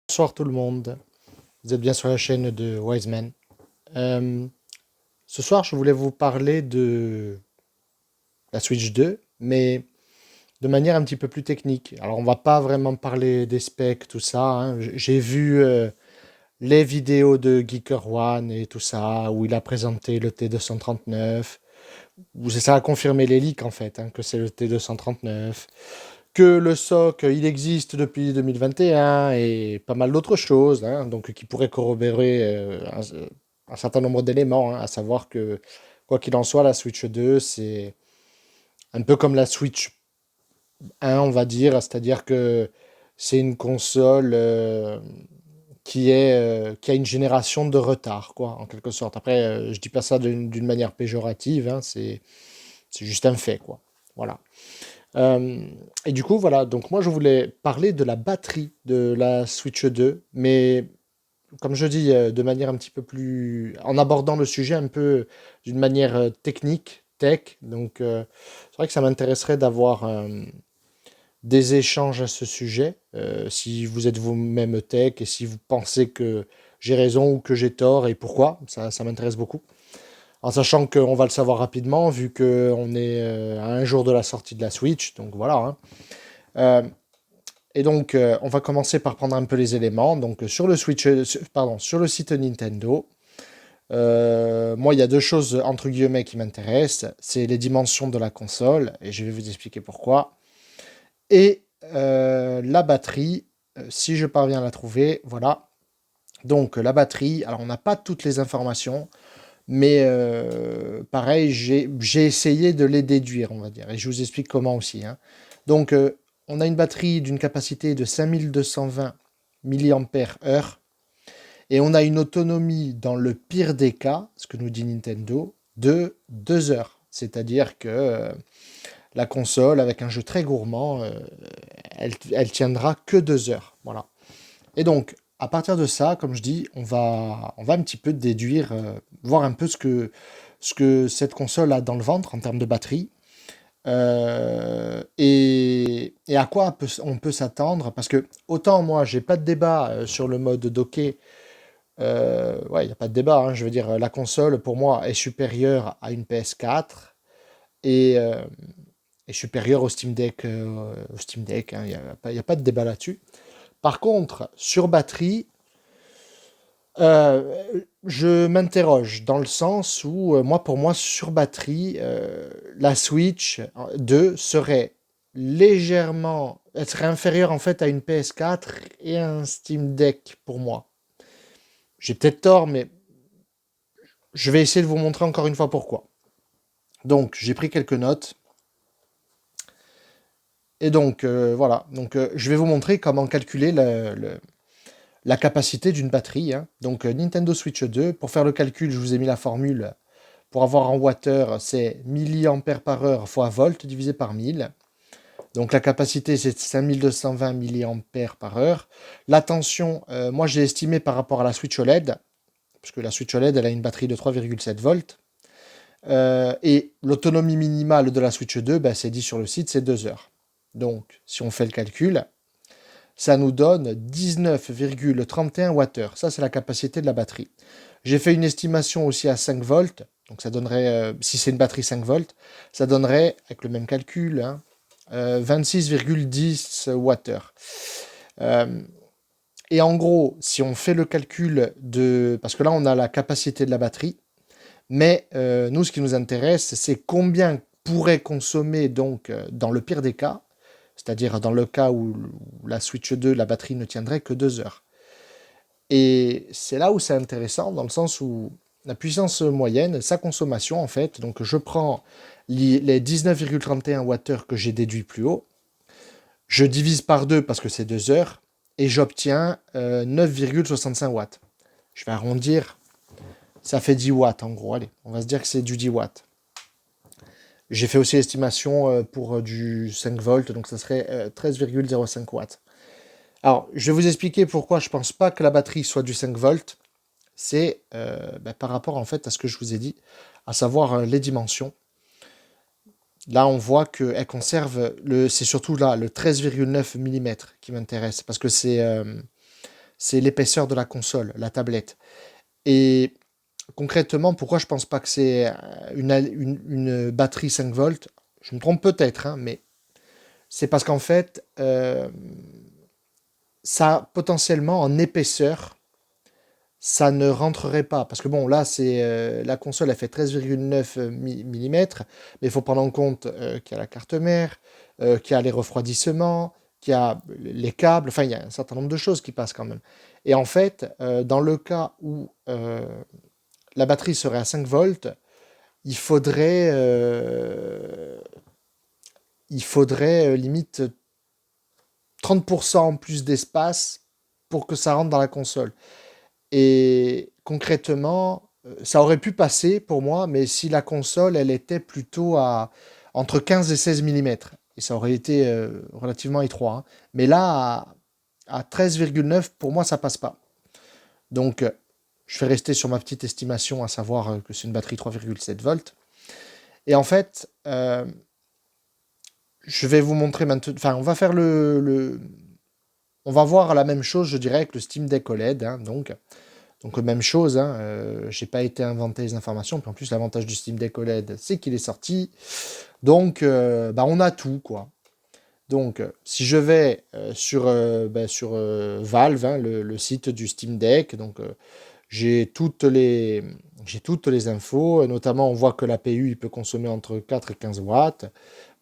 Bonsoir tout le monde, vous êtes bien sur la chaîne de Wiseman. Euh, Ce soir, je voulais vous parler de la Switch 2, mais de manière un petit peu plus technique. Alors, on va pas vraiment parler des specs, tout ça, hein. J'ai vu les vidéos de Geeker One et tout ça, où il a présenté le T239, où ça a confirmé les leaks en fait, hein, que c'est le T239, que le SOC il existe depuis 2021 et pas mal d'autres choses, hein, donc qui pourraient corroborer un certain nombre d'éléments, hein, à savoir que quoi qu'il en soit, la Switch 2 c'est un peu comme la Switch 1, on va dire, c'est-à-dire que c'est une console qui a une génération de retard, quoi, en quelque sorte. Après, je dis pas ça d'une manière péjorative, hein, c'est juste un fait, quoi. Voilà. Euh, et du coup, voilà, donc moi je voulais parler de la batterie de la Switch 2, mais comme je dis, de manière un petit peu plus... en abordant le sujet un peu d'une manière technique, tech. Donc c'est vrai que ça m'intéresserait d'avoir des échanges à ce sujet, si vous êtes vous-même tech et si vous pensez que j'ai raison ou que j'ai tort et pourquoi, ça m'intéresse beaucoup. En sachant qu'on va le savoir rapidement, vu qu'on est à un jour de la sortie de la Switch, donc voilà, hein. Euh, et donc, on va commencer par prendre un peu les éléments. Donc, sur le Switch, pardon, sur le site Nintendo, moi, il y a deux choses entre guillemets qui m'intéressent. C'est les dimensions de la console, et je vais vous expliquer pourquoi. Et la batterie, si je parviens à la trouver, voilà. Donc, la batterie, alors on n'a pas toutes les informations. Mais pareil, j'ai essayé de les déduire, on va dire. Et je vous explique comment aussi, hein. Donc, on a une batterie d'une capacité de 5220 mAh. Et on a une autonomie, dans le pire des cas, ce que nous dit Nintendo, de 2 heures. C'est-à-dire que la console, avec un jeu très gourmand, elle tiendra que 2 heures. Voilà. Et donc, à partir de ça, comme je dis, on va un petit peu déduire, voir un peu ce que cette console a dans le ventre en termes de batterie, et à quoi on peut s'attendre. Parce que autant moi, j'ai pas de débat sur le mode docké, ouais, il n'y a pas de débat, hein, je veux dire, la console, pour moi, est supérieure à une PS4 et est supérieure au Steam Deck, hein, il y a pas de débat là-dessus. Par contre, sur batterie, je m'interroge dans le sens où, moi, pour moi, sur batterie, la Switch 2 serait légèrement, elle serait inférieure en fait à une PS4 et un Steam Deck pour moi. J'ai peut-être tort, mais je vais essayer de vous montrer encore une fois pourquoi. Donc, j'ai pris quelques notes. Et donc, voilà. Donc, je vais vous montrer comment calculer la capacité d'une batterie, hein. Donc, Nintendo Switch 2, pour faire le calcul, je vous ai mis la formule. Pour avoir en wattheure, c'est milliampères par heure fois volt divisé par 1000. Donc la capacité, c'est 5220 milliampères par heure. La tension, moi j'ai estimé par rapport à la Switch OLED, parce que la Switch OLED, elle a une batterie de 3,7 volts. Et l'autonomie minimale de la Switch 2, ben, c'est dit sur le site, c'est 2 heures. Donc, si on fait le calcul, ça nous donne 19,31 Wh. Ça, c'est la capacité de la batterie. J'ai fait une estimation aussi à 5 volts. Donc, ça donnerait, si c'est une batterie 5 volts, ça donnerait, avec le même calcul, hein, 26,10 Wh. Euh, et en gros, si on fait le calcul de... Parce que là, on a la capacité de la batterie. Mais nous, ce qui nous intéresse, c'est combien pourrait consommer, donc, dans le pire des cas, c'est-à-dire dans le cas où la Switch 2, la batterie ne tiendrait que 2 heures. Et c'est là où c'est intéressant, dans le sens où la puissance moyenne, sa consommation en fait, donc je prends les 19,31 Wh que j'ai déduit plus haut, je divise par 2 parce que c'est 2 heures, et j'obtiens 9,65 watts. Je vais arrondir, ça fait 10 watts en gros, allez, on va se dire que c'est du 10 watts. J'ai fait aussi l'estimation pour du 5 volts, donc ça serait 13,05 watts. Alors, je vais vous expliquer pourquoi je pense pas que la batterie soit du 5 volts. C'est par rapport en fait à ce que je vous ai dit, à savoir les dimensions. Là, on voit qu'elle conserve, c'est surtout là le 13,9 mm qui m'intéresse, parce que c'est l'épaisseur de la console, la tablette. Et concrètement, pourquoi je pense pas que c'est une batterie 5 volts? Je me trompe peut-être, hein, mais c'est parce qu'en fait, ça potentiellement en épaisseur, ça ne rentrerait pas. Parce que bon, là, c'est la console, elle fait 13,9 mm, mais il faut prendre en compte qu'il y a la carte mère, qu'il y a les refroidissements, qu'il y a les câbles, enfin, il y a un certain nombre de choses qui passent quand même. Et en fait, dans le cas où la batterie serait à 5 volts, il faudrait, limite 30% en plus d'espace pour que ça rentre dans la console. Et concrètement, ça aurait pu passer pour moi, mais si la console, elle était plutôt à entre 15 et 16 mm. Et ça aurait été relativement étroit, hein. Mais là, à 13,9, pour moi, ça passe pas. Donc, je vais rester sur ma petite estimation, à savoir que c'est une batterie 3,7 volts. Et en fait, je vais vous montrer maintenant. Enfin, on va faire on va voir la même chose, je dirais, avec le Steam Deck OLED, hein, donc même chose, hein, j'ai pas été inventer les informations, puis en plus l'avantage du Steam Deck OLED, c'est qu'il est sorti, donc bah, on a tout, quoi. Donc si je vais sur Valve, hein, le site du Steam Deck, donc j'ai toutes les infos, notamment on voit que l'APU il peut consommer entre 4 et 15 watts,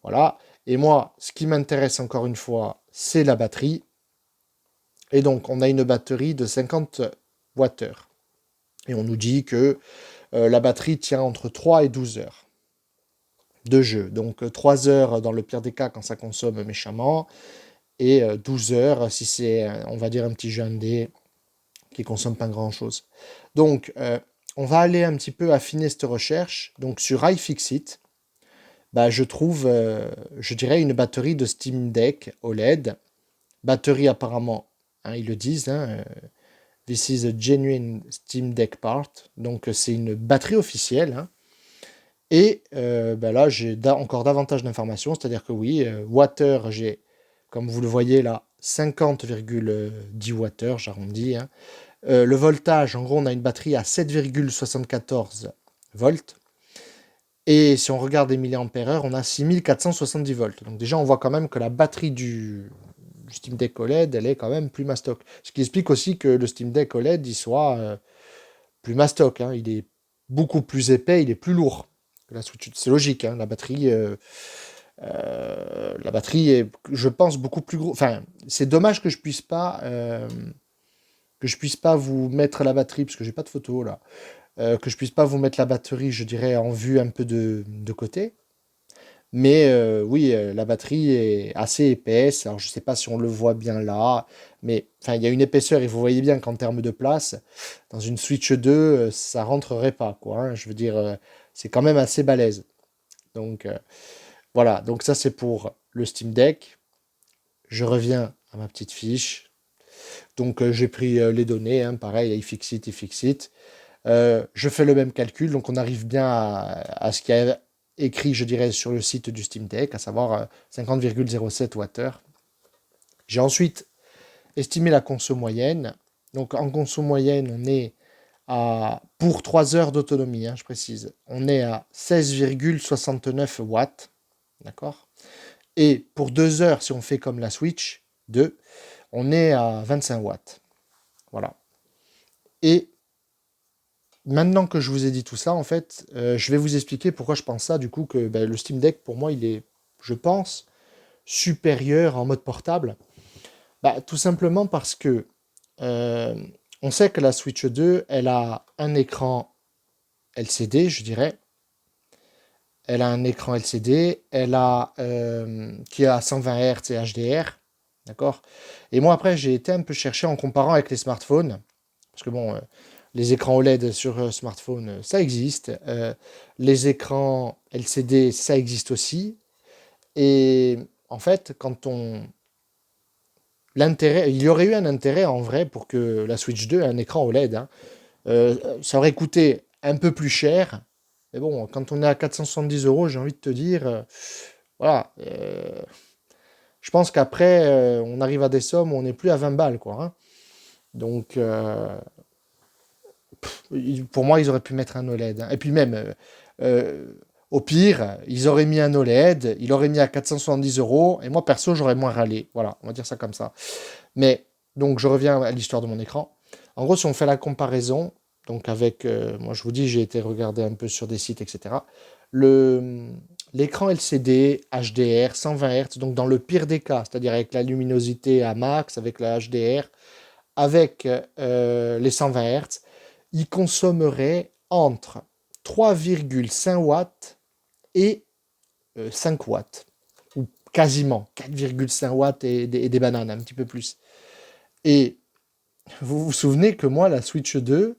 voilà. Et moi, ce qui m'intéresse encore une fois, c'est la batterie. Et donc, on a une batterie de 50 Wh. Et on nous dit que la batterie tient entre 3 et 12 heures de jeu. Donc, 3 heures dans le pire des cas quand ça consomme méchamment, et 12 heures si c'est, on va dire, un petit jeu indé qui consomme pas grand-chose. Donc, on va aller un petit peu affiner cette recherche. Donc, sur iFixit, bah, je trouve, je dirais, une batterie de Steam Deck OLED. Batterie apparemment, hein, ils le disent, hein, This is a genuine Steam Deck part. Donc c'est une batterie officielle, hein. Et bah là, j'ai encore davantage d'informations, c'est-à-dire que oui, Watt-heure, j'ai, comme vous le voyez là, 50,10 Watt-heure, j'arrondis, hein. Le voltage, en gros, on a une batterie à 7,74 volts. Et si on regarde les milliampères-heure, on a 6470 volts. Donc déjà, on voit quand même que la batterie du Steam Deck OLED, elle est quand même plus mastoc. Ce qui explique aussi que le Steam Deck OLED, il soit plus mastoc, hein. Il est beaucoup plus épais, il est plus lourd que la Switch. C'est logique, hein. La batterie est, je pense, beaucoup plus gros. Enfin, c'est dommage que je puisse pas vous mettre la batterie, parce que j'ai pas de photo là. Que je puisse pas vous mettre la batterie, je dirais, en vue un peu de côté. Mais oui, la batterie est assez épaisse. Alors, je sais pas si on le voit bien là, mais enfin, il y a une épaisseur et vous voyez bien qu'en termes de place, dans une Switch 2, ça rentrerait pas, quoi, hein. Je veux dire, c'est quand même assez balèze. Donc, voilà. Donc, ça, c'est pour le Steam Deck. Je reviens à ma petite fiche. Donc, j'ai pris les données, hein, pareil, iFixit, iFixit. Je fais le même calcul, donc on arrive bien à ce qu'il y a écrit, je dirais, sur le site du Steam Deck, à savoir 50,07 Wh. J'ai ensuite estimé la conso moyenne. Donc en conso moyenne, on est pour 3 heures d'autonomie, hein, je précise, on est à 16,69 watts. D'accord. Et pour 2 heures, si on fait comme la Switch 2, on est à 25 watts. Voilà. Et maintenant que je vous ai dit tout ça, en fait, je vais vous expliquer pourquoi je pense ça, du coup, que le Steam Deck, pour moi, il est, je pense, supérieur en mode portable. Tout simplement parce que euh, on sait que la Switch 2, elle a un écran LCD, je dirais. Elle a un écran LCD, elle a qui a 120 Hz et HDR, d'accord. Et moi après, j'ai été un peu chercher en comparant avec les smartphones, parce que bon, les écrans OLED sur smartphone, ça existe. Les écrans LCD, ça existe aussi. Et en fait, il y aurait eu un intérêt en vrai pour que la Switch 2 ait un écran OLED, hein. Ça aurait coûté un peu plus cher. Mais bon, quand on est à 470 euros, j'ai envie de te dire, voilà. Je pense qu'après, on arrive à des sommes où on n'est plus à 20 balles, quoi, hein. Donc, pour moi, ils auraient pu mettre un OLED, hein. Et puis même, euh, au pire, ils auraient mis un OLED, ils l'auraient mis à 470 euros, et moi, perso, j'aurais moins râlé. Voilà, on va dire ça comme ça. Mais, donc, je reviens à l'histoire de mon écran. En gros, si on fait la comparaison, donc avec, moi, je vous dis, j'ai été regarder un peu sur des sites, etc. Le, l'écran LCD, HDR, 120 Hz, donc dans le pire des cas, c'est-à-dire avec la luminosité à max, avec la HDR, avec les 120 Hz, il consommerait entre 3,5 watts et 5 watts, ou quasiment 4,5 watts et des bananes, un petit peu plus. Et vous vous souvenez que moi, la Switch 2,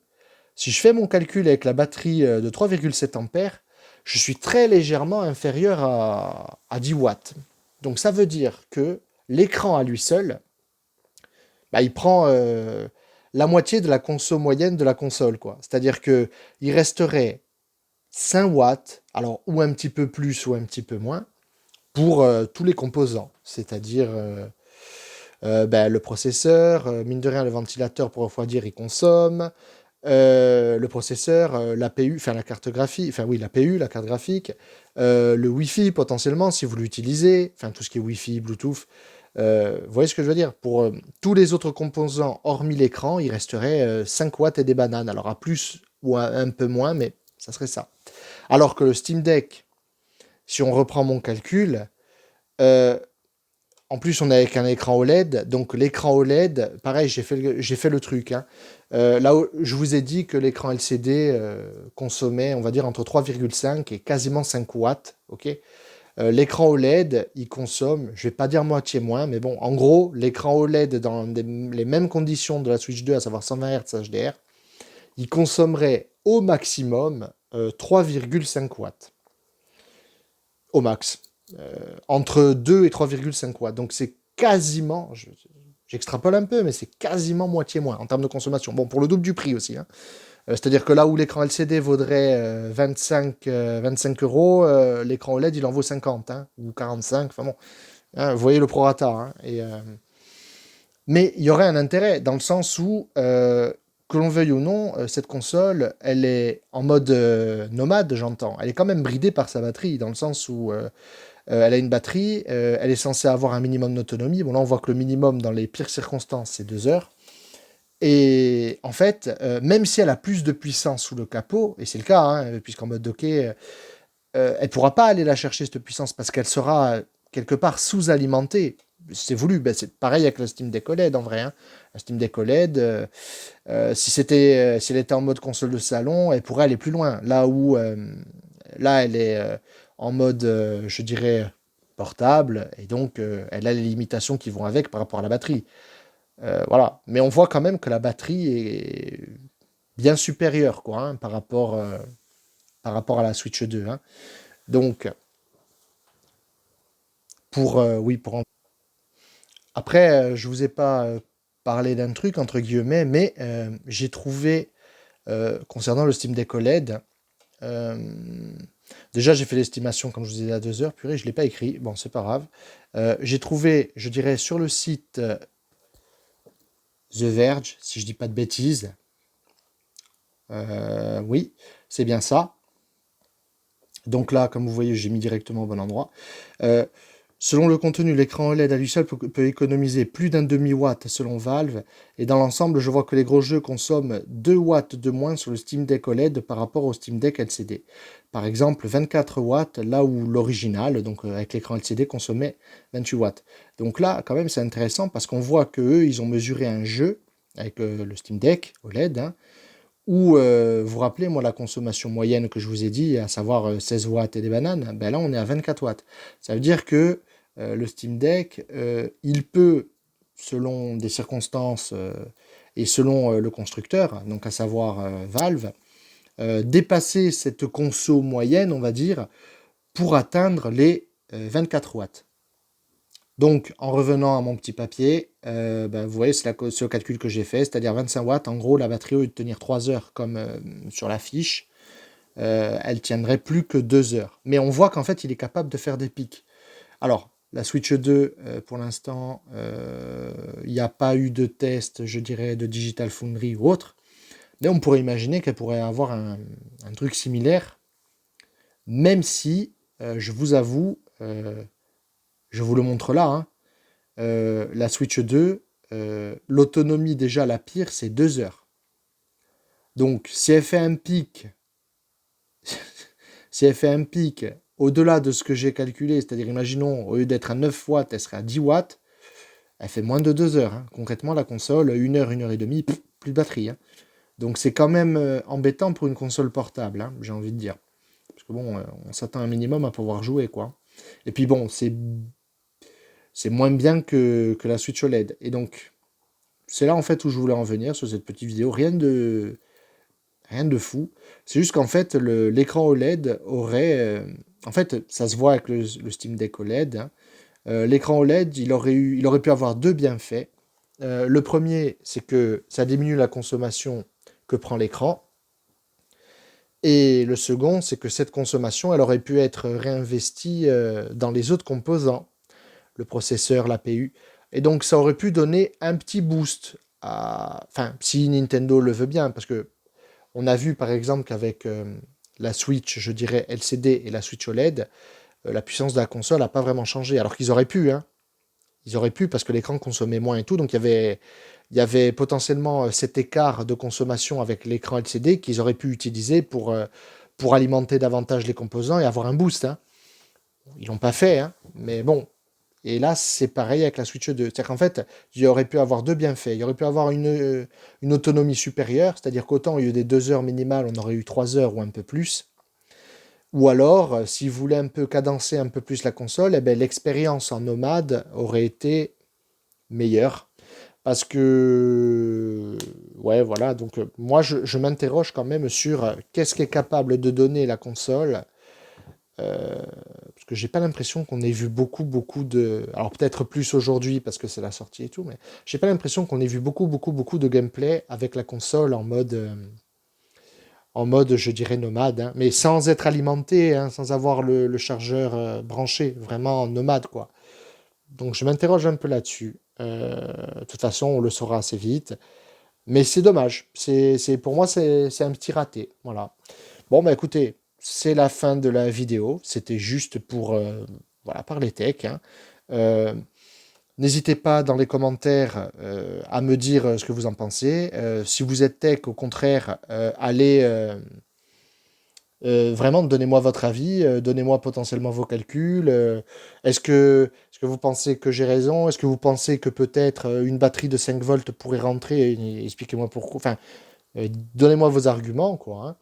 si je fais mon calcul avec la batterie de 3,7 ampères, je suis très légèrement inférieur à 10 watts. Donc ça veut dire que l'écran à lui seul, bah, il prend la moitié de la conso moyenne de la console, quoi. C'est-à-dire que il resterait 5 watts, alors ou un petit peu plus ou un petit peu moins, pour tous les composants. C'est-à-dire ben, le processeur, mine de rien, le ventilateur pour refroidir, il consomme. Le processeur, l'APU, enfin la carte graphique, enfin oui, l'APU, la carte graphique, le Wi-Fi potentiellement si vous l'utilisez, enfin tout ce qui est Wi-Fi, Bluetooth. Vous voyez ce que je veux dire? Pour tous les autres composants, hormis l'écran, il resterait 5 watts et des bananes. Alors à plus ou à un peu moins, mais ça serait ça. Alors que le Steam Deck, si on reprend mon calcul, euh, en plus, on est avec un écran OLED. Donc, l'écran OLED, pareil, j'ai fait le truc, hein. Là, je vous ai dit que l'écran LCD consommait, on va dire, entre 3,5 et quasiment 5 watts. Ok. L'écran OLED, il consomme, je vais pas dire moitié moins, mais bon, en gros, l'écran OLED dans les mêmes conditions de la Switch 2, à savoir 120 Hz HDR, il consommerait au maximum 3,5 watts. Au max. Entre 2 et 3,5 watts. Donc c'est quasiment, j'extrapole un peu, mais c'est quasiment moitié moins en termes de consommation. Bon, pour le double du prix aussi, hein. C'est-à-dire que là où l'écran LCD vaudrait 25 euros, l'écran OLED il en vaut 50, hein, ou 45. Enfin bon, hein, vous voyez le prorata, hein. Mais il y aurait un intérêt dans le sens où, que l'on veuille ou non, cette console, elle est en mode nomade, j'entends. Elle est quand même bridée par sa batterie, dans le sens où elle a une batterie, elle est censée avoir un minimum d'autonomie. Bon, là, on voit que le minimum dans les pires circonstances, c'est 2 heures. Et en fait, même si elle a plus de puissance sous le capot, et c'est le cas, hein, puisqu'en mode docké, elle ne pourra pas aller la chercher, cette puissance, parce qu'elle sera quelque part sous-alimentée. C'est voulu, ben, c'est pareil avec la Steam Deck OLED en vrai, hein. La Steam Deck OLED, si elle était en mode console de salon, elle pourrait aller plus loin. Là où là, elle est en mode, je dirais, portable, et donc elle a les limitations qui vont avec par rapport à la batterie. Voilà. Mais on voit quand même que la batterie est bien supérieure, quoi, hein, par rapport à la Switch 2, hein. Donc, oui, après, je vous ai pas parlé d'un truc, entre guillemets, mais j'ai trouvé, concernant le Steam Deck OLED, euh, déjà, j'ai fait l'estimation, comme je vous ai dit, à 2 heures. Purée, je ne l'ai pas écrit. Bon, c'est pas grave. J'ai trouvé, je dirais, sur le site The Verge, si je dis pas de bêtises. Oui, c'est bien ça. Donc là, comme vous voyez, j'ai mis directement au bon endroit. Euh, Selon le contenu, l'écran OLED à lui seul peut économiser plus d'un demi-watt selon Valve. Et dans l'ensemble, je vois que les gros jeux consomment 2 watts de moins sur le Steam Deck OLED par rapport au Steam Deck LCD. Par exemple, 24 watts, là où l'original, donc avec l'écran LCD, consommait 28 watts. Donc là, quand même, c'est intéressant parce qu'on voit qu'eux, ils ont mesuré un jeu avec le Steam Deck OLED, hein, où, vous vous rappelez, moi, la consommation moyenne que je vous ai dit, à savoir 16 watts et des bananes, ben là, on est à 24 watts. Ça veut dire que le Steam Deck, il peut, selon des circonstances et selon le constructeur, donc à savoir Valve, dépasser cette conso moyenne, on va dire, pour atteindre les 24 watts. Donc, en revenant à mon petit papier, ben, vous voyez, c'est le calcul que j'ai fait, c'est-à-dire 25 watts. En gros, la batterie, au lieu de tenir 3 heures comme sur la fiche, elle tiendrait plus que 2 heures. Mais on voit qu'en fait, il est capable de faire des pics. Alors, La Switch 2, pour l'instant, il n'y a pas eu de test, je dirais, de Digital Foundry ou autre. Mais on pourrait imaginer qu'elle pourrait avoir un truc similaire, même si, je vous avoue, je vous le montre là, hein, la Switch 2, l'autonomie déjà la pire, c'est 2 heures. Donc si elle fait un pic, si elle fait un pic au-delà de ce que j'ai calculé, c'est-à-dire imaginons, au lieu d'être à 9 watts, elle serait à 10 watts, elle fait moins de 2 heures, hein. Concrètement, la console, 1 heure et demie, plus de batterie, hein. Donc c'est quand même embêtant pour une console portable, hein, j'ai envie de dire. Parce que bon, on s'attend un minimum à pouvoir jouer, quoi. Et puis bon, c'est moins bien que la Switch OLED. Et donc, c'est là en fait où je voulais en venir sur cette petite vidéo. Rien de fou. C'est juste qu'en fait, l'écran OLED aurait. En fait, ça se voit avec le Steam Deck OLED, hein. L'écran OLED, il aurait pu avoir deux bienfaits. Le premier, c'est que ça diminue la consommation que prend l'écran. Et le second, c'est que cette consommation, elle aurait pu être réinvestie dans les autres composants, le processeur, l'APU. Et donc, ça aurait pu donner un petit boost Enfin, si Nintendo le veut bien, parce que on a vu par exemple qu'avec la Switch, je dirais LCD et la Switch OLED, la puissance de la console n'a pas vraiment changé. Alors qu'ils auraient pu, hein. Ils auraient pu parce que l'écran consommait moins et tout. Donc il y avait potentiellement cet écart de consommation avec l'écran LCD qu'ils auraient pu utiliser pour alimenter davantage les composants et avoir un boost, hein. Ils l'ont pas fait, hein. Mais bon. Et là, c'est pareil avec la Switch 2. C'est-à-dire qu'en fait, il y aurait pu avoir deux bienfaits. Il y aurait pu avoir une autonomie supérieure, c'est-à-dire qu'autant au lieu des 2 heures minimales, on aurait eu 3 heures ou un peu plus. Ou alors, si vous voulez un peu cadencer un peu plus la console, eh ben, l'expérience en nomade aurait été meilleure. Parce que, ouais, voilà, donc moi je m'interroge quand même sur qu'est-ce qu'est capable de donner la console. Parce que j'ai pas l'impression qu'on ait vu beaucoup de. Alors peut-être plus aujourd'hui parce que c'est la sortie et tout, mais j'ai pas l'impression qu'on ait vu beaucoup de gameplay avec la console en mode, je dirais, nomade, hein, mais sans être alimenté, hein, sans avoir le chargeur branché, vraiment en nomade, quoi. Donc je m'interroge un peu là-dessus. De toute façon, on le saura assez vite. Mais c'est dommage. Pour moi, c'est un petit raté. Voilà. Bon, bah écoutez, c'est la fin de la vidéo. C'était juste pour voilà, parler tech, hein. Euh, N'hésitez pas dans les commentaires à me dire ce que vous en pensez. Si vous êtes tech, au contraire, allez vraiment, donnez-moi votre avis, donnez-moi potentiellement vos calculs. Est-ce que vous pensez que j'ai raison? Est-ce que vous pensez que peut-être une batterie de 5 volts pourrait rentrer? Expliquez-moi pourquoi. Enfin, donnez-moi vos arguments, quoi, hein.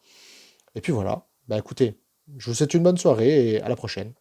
Et puis voilà. Bah écoutez, je vous souhaite une bonne soirée et à la prochaine.